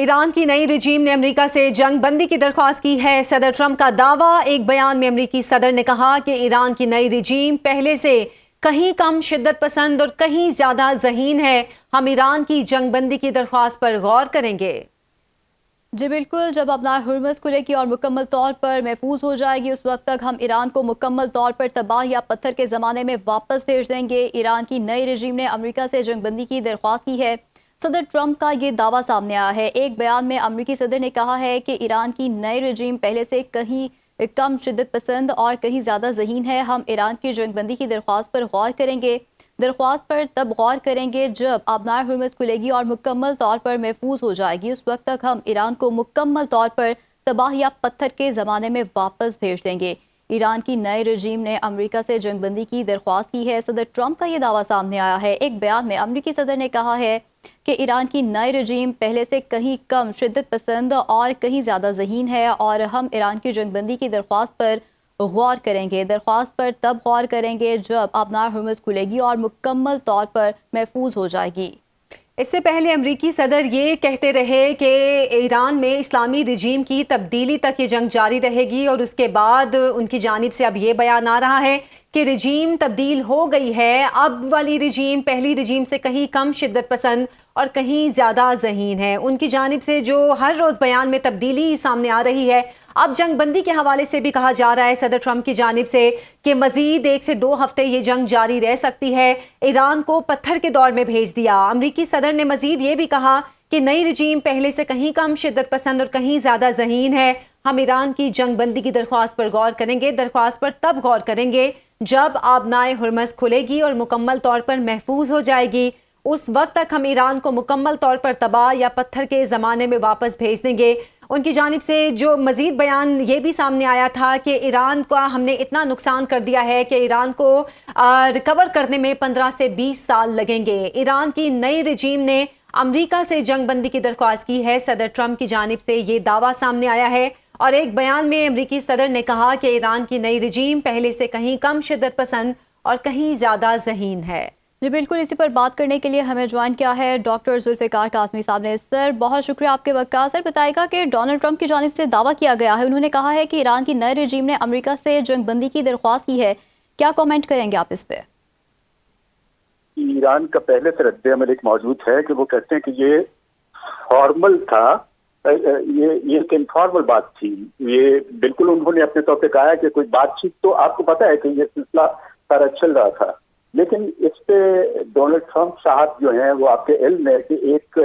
ایران کی نئی رجیم نے امریکہ سے جنگ بندی کی درخواست کی ہے۔ صدر ٹرمپ کا دعویٰ۔ ایک بیان میں امریکی صدر نے کہا کہ ایران کی نئی رجیم پہلے سے کہیں کم شدت پسند اور کہیں زیادہ ذہین ہے۔ ہم ایران کی جنگ بندی کی درخواست پر غور کریں گے۔ جی بالکل، جب اپنا ہرمز کھلے گی اور مکمل طور پر محفوظ ہو جائے گی اس وقت تک ہم ایران کو مکمل طور پر تباہ یا پتھر کے زمانے میں واپس بھیج دیں گے۔ ایران کی نئی رجیم نے امریکہ سے جنگ بندی کی درخواست کی ہے۔ صدر ٹرمپ کا یہ دعویٰ سامنے آیا ہے۔ ایک بیان میں امریکی صدر نے کہا ہے کہ ایران کی نئی رجیم پہلے سے کہیں کم شدت پسند اور کہیں زیادہ ذہین ہے۔ ہم ایران کی جنگ بندی کی درخواست پر غور کریں گے۔ درخواست پر تب غور کریں گے جب آبنائے ہرمز کھلے گی اور مکمل طور پر محفوظ ہو جائے گی۔ اس وقت تک ہم ایران کو مکمل طور پر تباہ یا پتھر کے زمانے میں واپس بھیج دیں گے۔ ایران کی نئی رجیم نے امریکہ سے جنگ بندی کی درخواست کی ہے۔ صدر ٹرمپ کا یہ دعویٰ سامنے آیا ہے۔ ایک بیان میں امریکی صدر نے کہا ہے کہ ایران کی نئی رجیم پہلے سے کہیں کم شدت پسند اور کہیں زیادہ ذہین ہے اور ہم ایران کی جنگ بندی کی درخواست پر غور کریں گے۔ درخواست پر تب غور کریں گے جب آبنائے ہرمز کھلے گی اور مکمل طور پر محفوظ ہو جائے گی۔ اس سے پہلے امریکی صدر یہ کہتے رہے کہ ایران میں اسلامی رجیم کی تبدیلی تک یہ جنگ جاری رہے گی، اور اس کے بعد ان کی جانب سے اب یہ بیان آ رہا ہے کہ رجیم تبدیل ہو گئی ہے۔ اب والی رجیم پہلی رجیم سے کہیں کم شدت پسند اور کہیں زیادہ ذہین ہے۔ ان کی جانب سے جو ہر روز بیان میں تبدیلی سامنے آ رہی ہے، اب جنگ بندی کے حوالے سے بھی کہا جا رہا ہے صدر ٹرمپ کی جانب سے کہ مزید 1 سے 2 ہفتے یہ جنگ جاری رہ سکتی ہے۔ ایران کو پتھر کے دور میں بھیج دیا۔ امریکی صدر نے مزید یہ بھی کہا کہ نئی رجیم پہلے سے کہیں کم شدت پسند اور کہیں زیادہ ذہین ہے۔ ہم ایران کی جنگ بندی کی درخواست پر غور کریں گے۔ درخواست پر تب غور کریں گے جب آبنائے ہرمز کھلے گی اور مکمل طور پر محفوظ ہو جائے گی۔ اس وقت تک ہم ایران کو مکمل طور پر تباہ یا پتھر کے زمانے میں واپس بھیج دیں گے۔ ان کی جانب سے جو مزید بیان یہ بھی سامنے آیا تھا کہ ایران کا ہم نے اتنا نقصان کر دیا ہے کہ ایران کو ریکور کرنے میں 15 سے 20 سال لگیں گے۔ ایران کی نئی رجیم نے امریکہ سے جنگ بندی کی درخواست کی ہے۔ صدر ٹرمپ کی جانب سے یہ دعویٰ سامنے آیا ہے، اور ایک بیان میں امریکی صدر نے کہا کہ ایران کی نئی رجیم پہلے سے کہیں کم شدت پسند اور کہیں زیادہ ذہین ہے۔ جی بالکل، اسی پر بات کرنے کے لیے ہمیں جوائن کیا ہے ڈاکٹر ذوالفقار قاسمی صاحب نے۔ سر بہت شکریہ آپ کے وقت کا۔ سر بتائے گا کہ ڈونلڈ ٹرمپ کی جانب سے دعویٰ کیا گیا ہے، انہوں نے کہا ہے کہ ایران کی نئی رجیم نے امریکہ سے جنگ بندی کی درخواست کی ہے، کیا کامنٹ کریں گے آپ اس پہ؟ ایران کا پہلے سے رد عمل ایک موجود ہے کہ وہ کہتے ہیں کہ یہ فارمل تھا، یہ ایک انفارمل بات تھی۔ یہ بالکل انہوں نے اپنے طور پہ کہا ہے کہ کوئی بات چیت، تو آپ کو پتا ہے کہ یہ سلسلہ سارا چل رہا تھا، لیکن اس پہ ڈونلڈ ٹرمپ صاحب جو ہیں وہ آپ کے علم ہے کہ ایک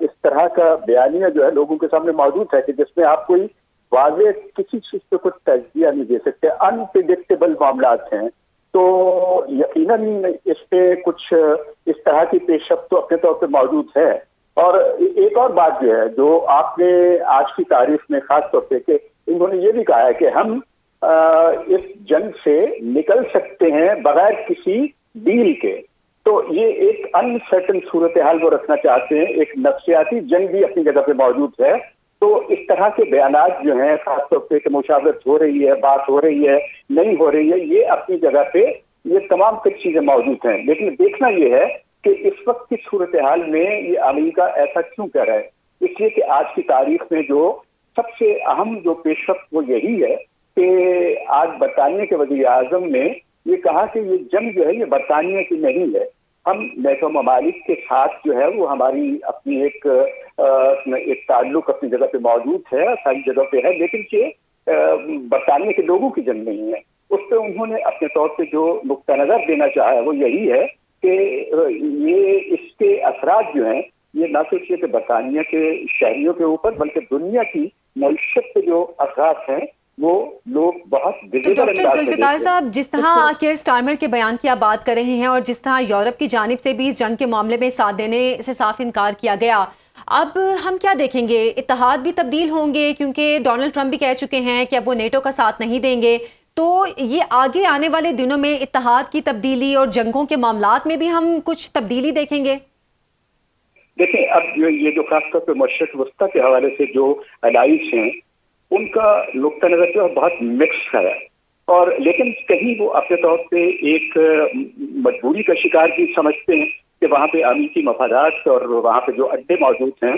اس طرح کا بیانیہ جو ہے لوگوں کے سامنے موجود ہے کہ جس میں آپ کوئی واضح کسی چیز پہ کچھ تجزیہ نہیں دے سکتے، انپریڈکٹیبل معاملات ہیں، تو یقیناً اس پہ کچھ اس طرح کی پیش رفت تو اپنے طور پہ موجود ہے۔ اور ایک اور بات جو ہے جو آپ نے آج کی تاریخ میں خاص طور پہ کہ انہوں نے یہ بھی کہا ہے کہ ہم اس جنگ سے نکل سکتے ہیں بغیر کسی ڈیل کے، تو یہ ایک انسرٹن صورتحال وہ رکھنا چاہتے ہیں۔ ایک نفسیاتی جنگ بھی اپنی جگہ پہ موجود ہے، تو اس طرح کے بیانات جو ہیں خاص طور پہ کہ مشاورت ہو رہی ہے، بات ہو رہی ہے، نہیں ہو رہی ہے، یہ اپنی جگہ پہ یہ تمام کچھ چیزیں موجود ہیں، لیکن دیکھنا یہ ہے کہ اس وقت کی صورتحال میں یہ امریکہ ایسا کیوں کر رہا ہے۔ اس لیے کہ آج کی تاریخ میں جو سب سے اہم جو پیش رفت وہ یہی ہے کہ آج برطانیہ کے وزیر اعظم نے یہ کہا کہ یہ جنگ جو ہے یہ برطانیہ کی نہیں ہے، ہم نیٹو ممالک کے ساتھ جو ہے وہ ہماری اپنی ایک تعلق اپنی جگہ پہ موجود ہے، ساری جگہ پہ ہے، لیکن کہ برطانیہ کے لوگوں کی جنگ نہیں ہے۔ اس پہ انہوں نے اپنے طور پہ جو نقطہ نظر دینا چاہا ہے وہ یہی ہے کہ یہ اس کے اثرات جو ہیں یہ نہ صرف یہ کہ برطانیہ کے شہریوں کے اوپر بلکہ دنیا کی معیشت پہ جو اثرات ہیں وہ لوگ بہت ڈاکٹر ذوالفقار صاحب، جس طرح کیئر سٹارمر کے بیان کی آپ بات کر رہے ہیں اور جس طرح یورپ کی جانب سے بھی اس جنگ کے معاملے میں ساتھ دینے سے صاف انکار کیا گیا، اب ہم کیا دیکھیں گے؟ اتحاد بھی تبدیل ہوں گے، کیونکہ ڈونلڈ ٹرمپ بھی کہہ چکے ہیں کہ اب وہ نیٹو کا ساتھ نہیں دیں گے، تو یہ آگے آنے والے دنوں میں اتحاد کی تبدیلی اور جنگوں کے معاملات میں بھی ہم کچھ تبدیلی دیکھیں گے؟ دیکھیں، اب یہ جو خاص طور پہ مشرق وسطیٰ کے حوالے سے جو الائز ہیں ان کا نقطہ نظر جو ہے بہت مکس ہے، اور لیکن کہیں وہ اپنے طور پہ ایک مجبوری کا شکار بھی سمجھتے ہیں کہ وہاں پہ امریکی مفادات اور وہاں پہ جو اڈے موجود ہیں